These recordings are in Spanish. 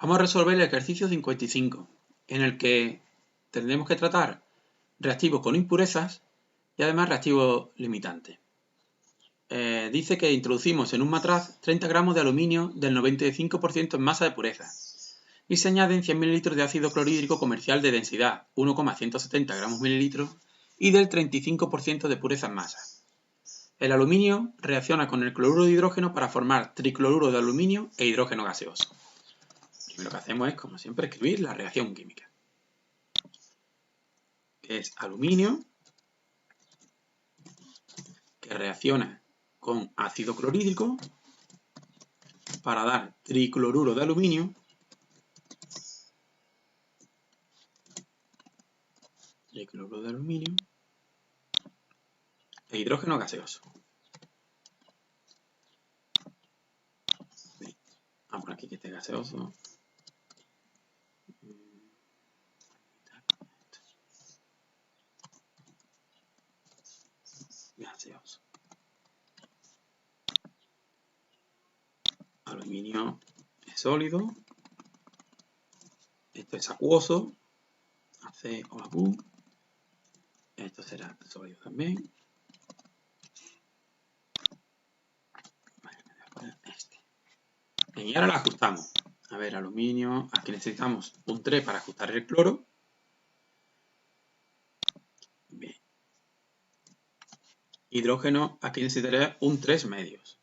Vamos a resolver el ejercicio 55, en el que tendremos que tratar reactivos con impurezas y además reactivos limitantes. Dice que introducimos en un matraz 30 gramos de aluminio del 95% en masa de pureza y se añaden 100 ml de ácido clorhídrico comercial de densidad 1,170 gramos mililitros y del 35% de pureza en masa. El aluminio reacciona con el cloruro de hidrógeno para formar tricloruro de aluminio e hidrógeno gaseoso. Lo que hacemos es, como siempre, escribir la reacción química, que es aluminio que reacciona con ácido clorhídrico para dar tricloruro de aluminio e hidrógeno gaseoso. Bien, vamos a poner aquí que esté gaseoso. Gaseoso. Aluminio es sólido. Esto es acuoso. ACOAQ. Esto será sólido también. Y ahora lo ajustamos. A ver, aluminio. Aquí necesitamos un 3 para ajustar el cloro. Bien. Hidrógeno, aquí necesitaré un 3 medios.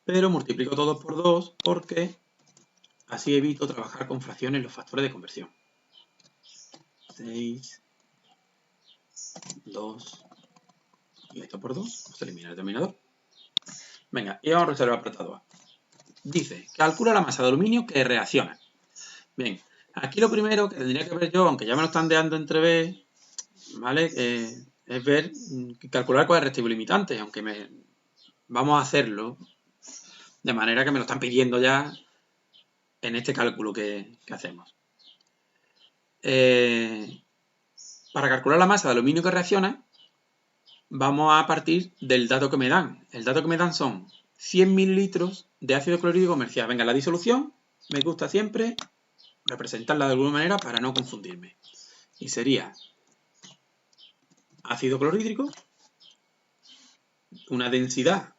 Pero multiplico todo por 2 porque así evito trabajar con fracciones en los factores de conversión. 6, 2, y esto por 2, se elimina el denominador. Venga, y vamos a resolver el apartado A. Dice, calcula la masa de aluminio que reacciona. Bien, aquí lo primero que tendría que ver yo, aunque ya me lo están dejando entrever, ¿vale? Es ver, calcular cuál es el reactivo limitante, aunque vamos a hacerlo de manera que me lo están pidiendo ya en este cálculo que hacemos. Para calcular la masa de aluminio que reacciona, vamos a partir del dato que me dan. El dato que me dan son 100 mililitros de ácido clorhídrico comercial. Venga, la disolución me gusta siempre representarla de alguna manera para no confundirme. Y sería ácido clorhídrico, una densidad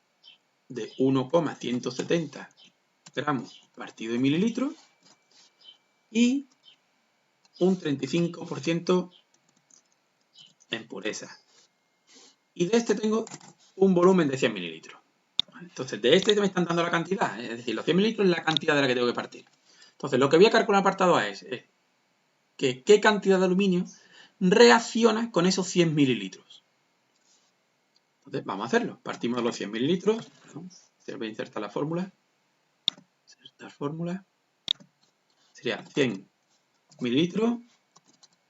de 1,170 gramos partido en mililitros y un 35% en pureza. Y de este tengo un volumen de 100 mililitros. Entonces, de este me están dando la cantidad, es decir, los 100 mililitros es la cantidad de la que tengo que partir. Entonces, lo que voy a calcular en el apartado A es que qué cantidad de aluminio reacciona con esos 100 mililitros. Entonces, vamos a hacerlo. Partimos de los 100 mililitros. Perdón, voy a insertar la fórmula. Insertar fórmula. Sería 100 mililitros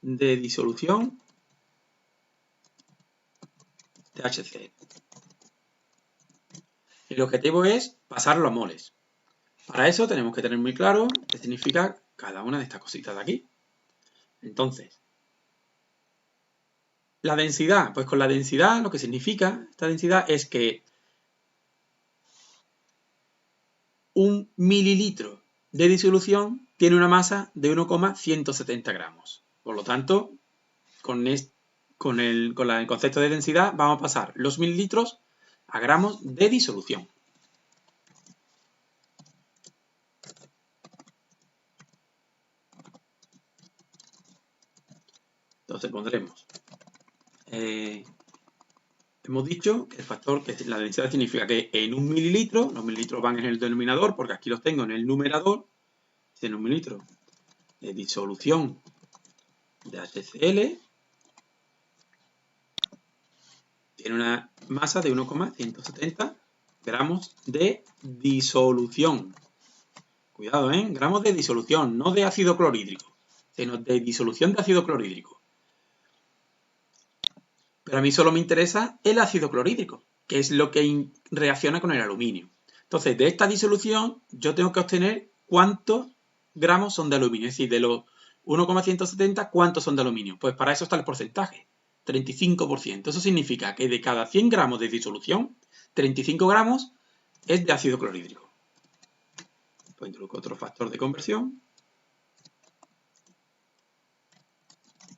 de disolución de HCl. El objetivo es pasarlo a moles. Para eso tenemos que tener muy claro qué significa cada una de estas cositas de aquí. Entonces, la densidad, pues con la densidad lo que significa esta densidad es que un mililitro de disolución tiene una masa de 1,170 gramos. Por lo tanto, con el concepto de densidad vamos a pasar los mililitros a gramos de disolución. Entonces pondremos, hemos dicho que el factor, que la densidad significa que en un mililitro, los mililitros van en el denominador porque aquí los tengo en el numerador, en un mililitro de disolución de HCl tiene una masa de 1,170 gramos de disolución. Cuidado, gramos de disolución, no de ácido clorhídrico, sino de disolución de ácido clorhídrico. Pero a mí solo me interesa el ácido clorhídrico, que es lo que reacciona con el aluminio. Entonces, de esta disolución yo tengo que obtener cuántos gramos son de aluminio. Es decir, de los 1,170, ¿cuántos son de aluminio? Pues para eso está el porcentaje, 35%. Eso significa que de cada 100 gramos de disolución, 35 gramos es de ácido clorhídrico. Pues introduzco otro factor de conversión,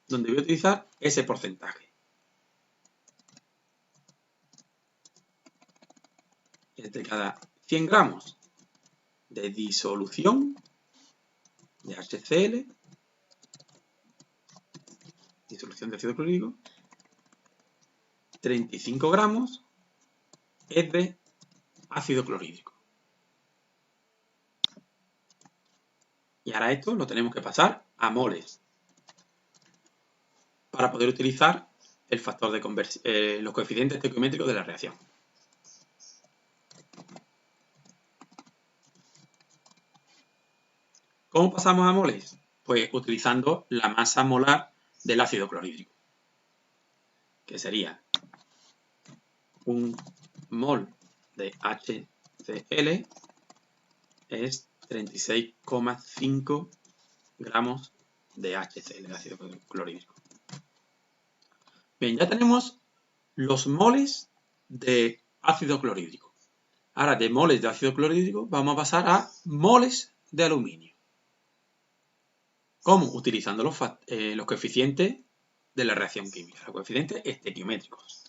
donde voy a utilizar ese porcentaje. De cada 100 gramos de disolución de HCl, disolución de ácido clorhídrico, 35 gramos es de ácido clorhídrico. Y ahora esto lo tenemos que pasar a moles para poder utilizar el factor de conversión, los coeficientes estequiométricos de la reacción. ¿Cómo pasamos a moles? Pues utilizando la masa molar del ácido clorhídrico, que sería un mol de HCl es 36,5 gramos de HCl, de ácido clorhídrico. Bien, ya tenemos los moles de ácido clorhídrico. Ahora, de moles de ácido clorhídrico vamos a pasar a moles de aluminio. ¿Cómo? Utilizando los coeficientes de la reacción química, los coeficientes estequiométricos.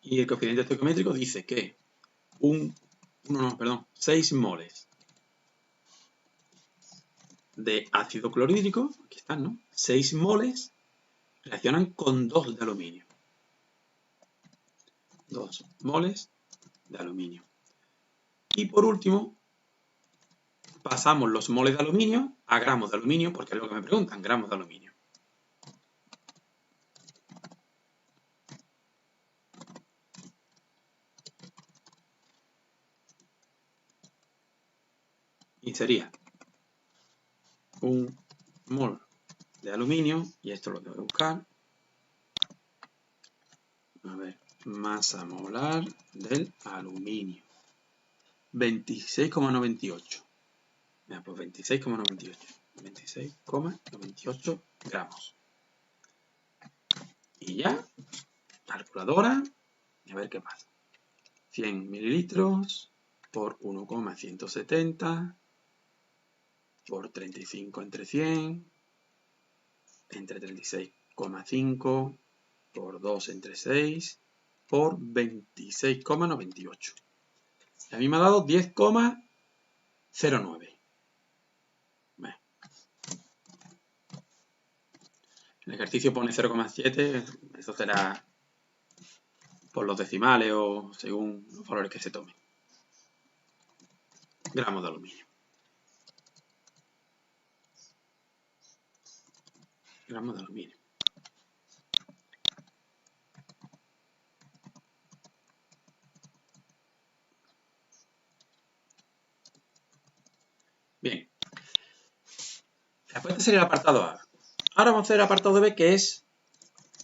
Y el coeficiente estequiométrico dice que 6 moles de ácido clorhídrico, aquí están, ¿no? 6 moles reaccionan con 2 de aluminio. 2 moles de aluminio. Y por último, pasamos los moles de aluminio a gramos de aluminio, porque es lo que me preguntan, gramos de aluminio. Y sería un mol de aluminio, y esto lo tengo que buscar. A ver, masa molar del aluminio. 26,98. Mira, pues 26,98. 26,98 gramos. Y ya, calculadora, y a ver qué pasa. 100 mililitros por 1,170 por 35 entre 100 entre 36,5 por 2 entre 6 por 26,98. Y a mí me ha dado 10,09. El ejercicio pone 0,7, eso será por los decimales o según los valores que se tomen. Gramos de aluminio. Gramos de aluminio. Bien. Después de ser el apartado A. Ahora vamos a hacer el apartado B, que es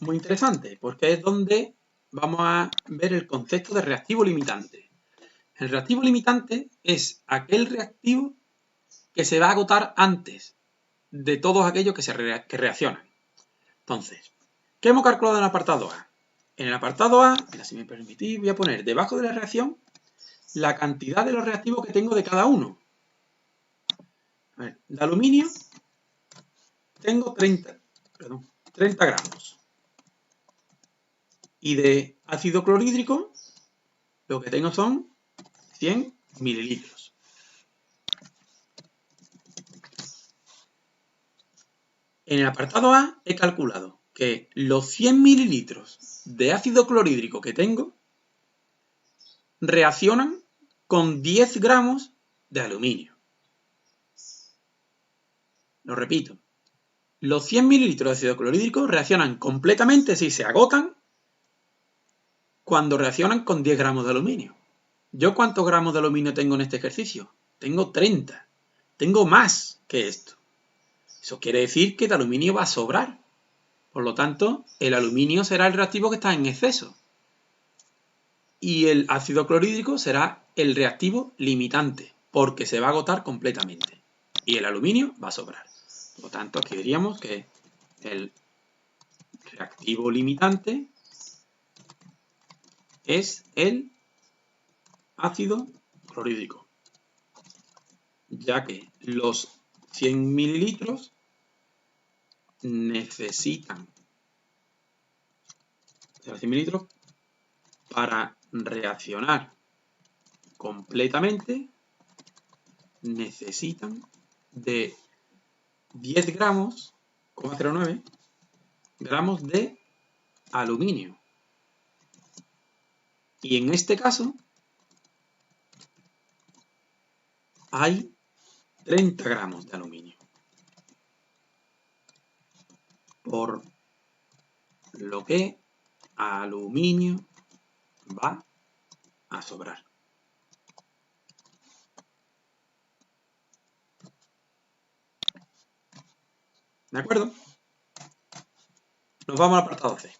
muy interesante, porque es donde vamos a ver el concepto de reactivo limitante. El reactivo limitante es aquel reactivo que se va a agotar antes de todos aquellos que reaccionan. Entonces, ¿qué hemos calculado en el apartado A? En el apartado A, mira, si me permitís, voy a poner debajo de la reacción la cantidad de los reactivos que tengo de cada uno. A ver, de aluminio tengo 30 gramos. Y de ácido clorhídrico lo que tengo son 100 mililitros. En el apartado A he calculado que los 100 mililitros de ácido clorhídrico que tengo reaccionan con 10 gramos de aluminio. Lo repito. Los 100 mililitros de ácido clorhídrico reaccionan completamente, si se agotan, cuando reaccionan con 10 gramos de aluminio. ¿Yo cuántos gramos de aluminio tengo en este ejercicio? Tengo 30. Tengo más que esto. Eso quiere decir que de aluminio va a sobrar. Por lo tanto, el aluminio será el reactivo que está en exceso. Y el ácido clorhídrico será el reactivo limitante, porque se va a agotar completamente. Y el aluminio va a sobrar. Por lo tanto, aquí diríamos que el reactivo limitante es el ácido clorhídrico, ya que los 100 mililitros necesitan los 100 mililitros para reaccionar completamente, necesitan de 10 gramos, 0,09 gramos de aluminio. Y en este caso hay 30 gramos de aluminio. Por lo que aluminio va a sobrar. ¿De acuerdo? Nos vamos al apartado C.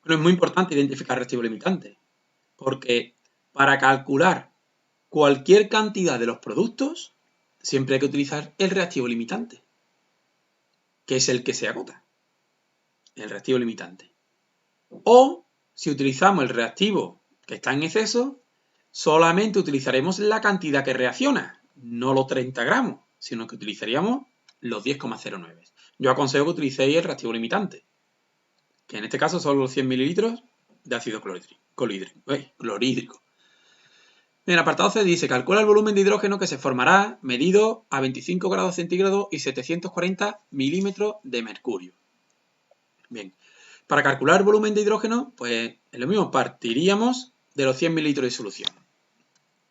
Bueno, es muy importante identificar reactivo limitante, porque para calcular cualquier cantidad de los productos, siempre hay que utilizar el reactivo limitante, que es el que se agota, el reactivo limitante. O, si utilizamos el reactivo que está en exceso, solamente utilizaremos la cantidad que reacciona, no los 30 gramos, sino que utilizaríamos los 10,09. Yo aconsejo que utilicéis el reactivo limitante, que en este caso son los 100 mililitros de ácido clorhídrico. En el apartado C dice, calcula el volumen de hidrógeno que se formará medido a 25 grados centígrados y 740 milímetros de mercurio. Bien, para calcular el volumen de hidrógeno, pues es lo mismo, partiríamos de los 100 mililitros de solución.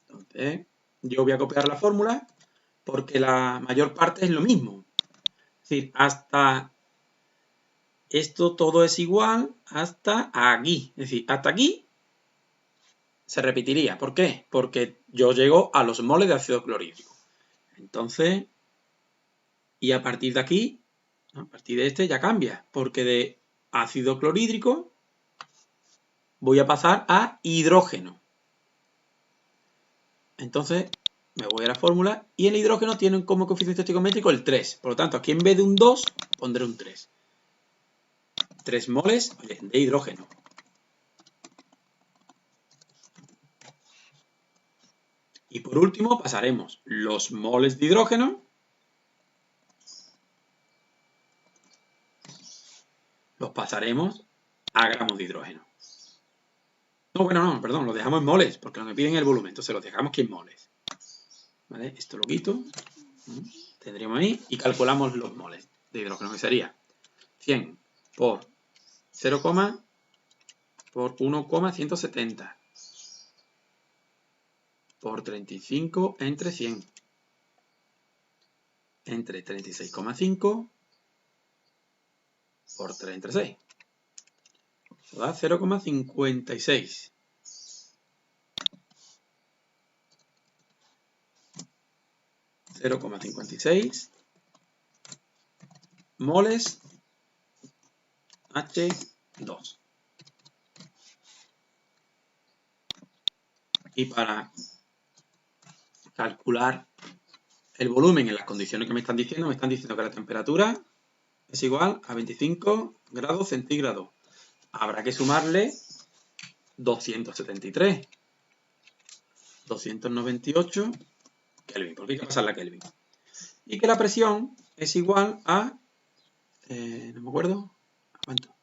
Entonces, yo voy a copiar la fórmula porque la mayor parte es lo mismo. Es decir, hasta esto todo es igual hasta aquí. Es decir, hasta aquí se repetiría. ¿Por qué? Porque yo llego a los moles de ácido clorhídrico. Entonces, y a partir de aquí, a partir de este ya cambia, porque de ácido clorhídrico voy a pasar a hidrógeno. Entonces, me voy a la fórmula y el hidrógeno tiene como coeficiente estequiométrico el 3. Por lo tanto, aquí en vez de un 2, pondré un 3. 3 moles de hidrógeno. Y por último pasaremos los moles de hidrógeno los pasaremos a gramos de hidrógeno. No, bueno, no, perdón, lo dejamos en moles, porque no me piden el volumen, entonces lo dejamos aquí en moles. ¿Vale? Esto lo quito, tendríamos ahí, y calculamos los moles de hidrógeno, que sería 100 por 0, por 1,170 por 35 entre 100 entre 36,5 por 3 entre 6. Eso da 0,56. 0,56 moles H2. Y para calcular el volumen en las condiciones que me están diciendo que la temperatura es igual a 25 grados centígrados. Habrá que sumarle 273, 298 Kelvin, porque hay que pasar la Kelvin. Y que la presión es igual a, no me acuerdo, ¿cuánto?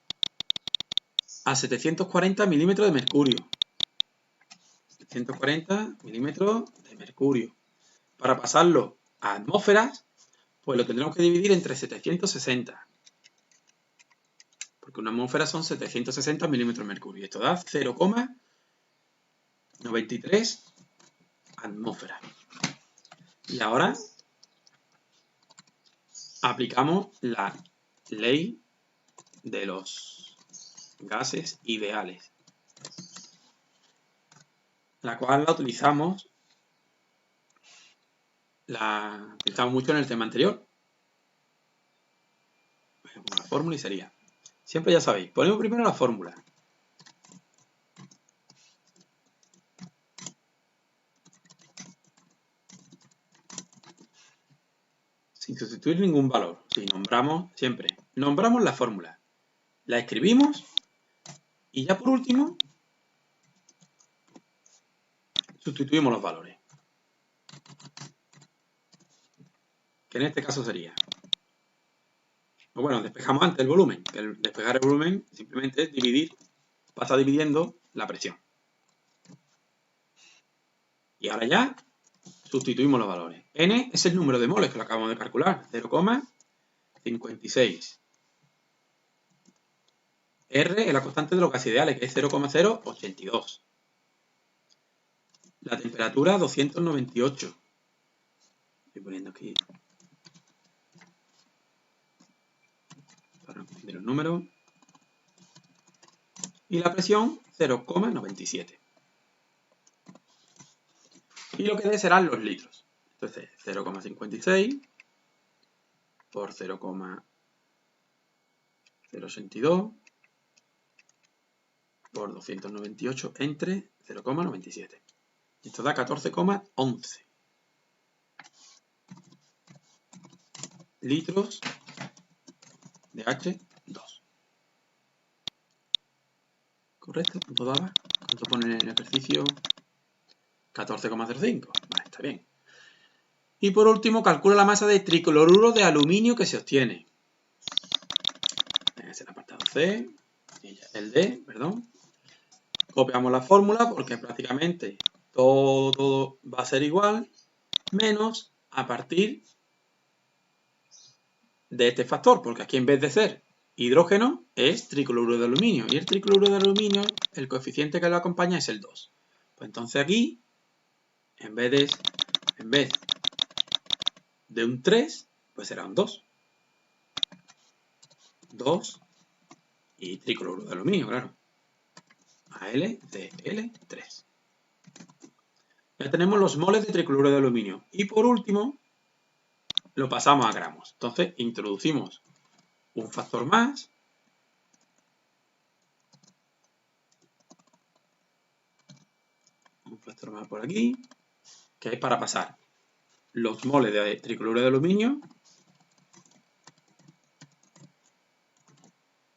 A 740 milímetros de mercurio. 740 milímetros de mercurio. Para pasarlo a atmósferas, pues lo tendremos que dividir entre 760. Porque una atmósfera son 760 milímetros de mercurio. Esto da 0,93 atmósferas. Y ahora aplicamos la ley de los gases ideales, la cual la utilizamos mucho en el tema anterior. La fórmula y sería, siempre ya sabéis, ponemos primero la fórmula. sustituir ningún valor. Si nombramos siempre, nombramos la fórmula, la escribimos y ya por último sustituimos los valores. Que en este caso sería, bueno, despejamos antes el volumen, que el despejar el volumen simplemente es dividir, pasa dividiendo la presión. Y ahora ya sustituimos los valores. N es el número de moles que lo acabamos de calcular, 0,56. R es la constante de los gases ideales, que es 0,082. La temperatura 298. Estoy poniendo aquí para confundir los números. Y la presión 0,97. Y lo que dé serán los litros. Entonces 0,56 por 0,082 por 298 entre 0,97. Esto da 14,11 litros de H2. ¿Correcto? ¿Cuánto daba? ¿Cuánto pone en el ejercicio? 14,05. Vale, está bien. Y por último, calcula la masa de tricloruro de aluminio que se obtiene. Es el apartado C, el D, perdón. Copiamos la fórmula porque prácticamente todo va a ser igual, menos a partir de este factor, porque aquí en vez de ser hidrógeno es tricloruro de aluminio, y el tricloruro de aluminio, el coeficiente que lo acompaña es el 2. Pues entonces aquí, en vez de un 3, pues será un 2. 2 y tricloruro de aluminio, claro. AlCl3. Ya tenemos los moles de tricloruro de aluminio. Y por último, lo pasamos a gramos. Entonces, introducimos un factor más. Un factor más por aquí, que es para pasar los moles de tricloruro de aluminio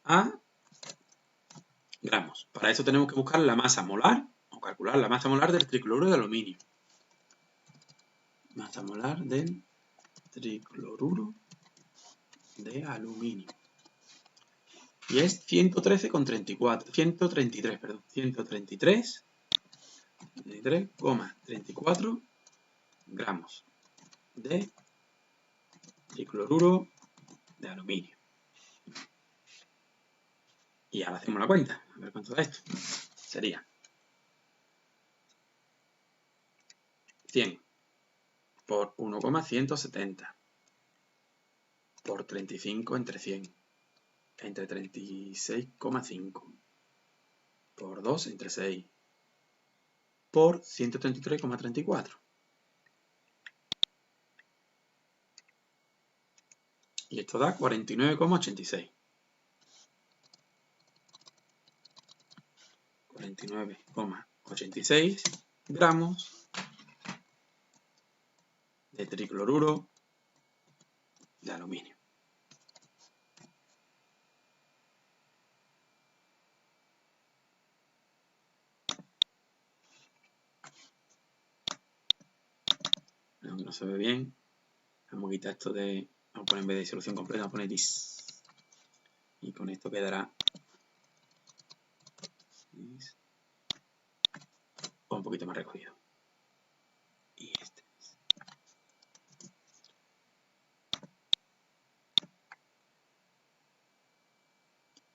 a gramos. Para eso tenemos que buscar la masa molar o calcular la masa molar del tricloruro de aluminio. Masa molar del tricloruro de aluminio. Y es 133,34 gramos de tricloruro de aluminio. Y ahora hacemos la cuenta, a ver cuánto da esto. Sería 100 por 1,170 por 35 entre 100 entre 36,5 por 2 entre 6 por 133,34. Y esto da 49,86. 49,86 gramos de tricloruro de aluminio. Aunque no se ve bien, vamos a quitar esto de... Vamos a poner en vez de disolución completa, vamos a poner dis. Y con esto quedará un poquito más recogido. Y este.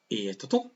Y esto es todo.